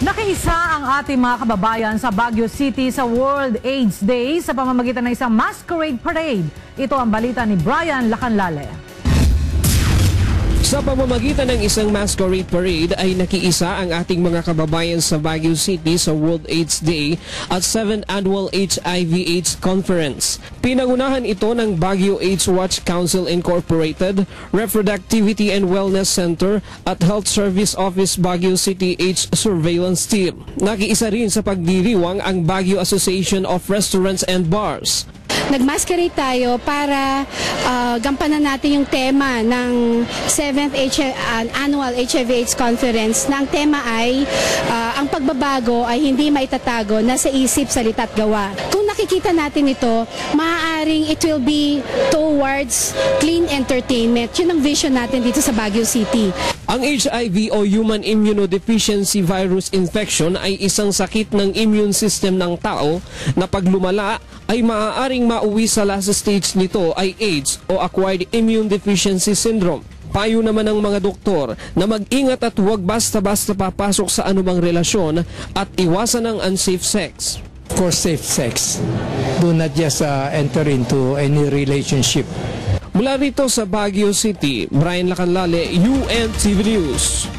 Nakiisa ang ating mga kababayan sa Baguio City sa World AIDS Day sa pamamagitan ng isang masquerade parade. Ito ang balita ni Brian Lacanlale. Sa pamamagitan ng isang masquerade parade ay nakiisa ang ating mga kababayan sa Baguio City sa World AIDS Day at 7th Annual HIV/AIDS Conference. Pinangunahan ito ng Baguio AIDS Watch Council Incorporated, Reproductivity and Wellness Center at Health Service Office Baguio City AIDS Surveillance Team. Nakiisa rin sa pagdiriwang ang Baguio Association of Restaurants and Bars. Nagmasquerade tayo para gampanan natin yung tema ng 7th Annual HIV/AIDS Conference. Na ang tema ay ang pagbabago ay hindi maitatago, nasa isip, salita at gawa. Kung nakikita natin ito, maaaring it will be towards clean entertainment. Yun ang vision natin dito sa Baguio City. Ang HIV o Human Immunodeficiency Virus Infection ay isang sakit ng immune system ng tao na pag lumala ay maaaring mauwi sa last stage nito ay AIDS o Acquired Immune Deficiency Syndrome. Payo naman ng mga doktor na mag-ingat at huwag basta-basta papasok sa anumang relasyon at iwasan ang unsafe sex. Of course, safe sex. Do not just enter into any relationship. Mula rito sa Baguio City, Brian Lacanlale, UNTV News.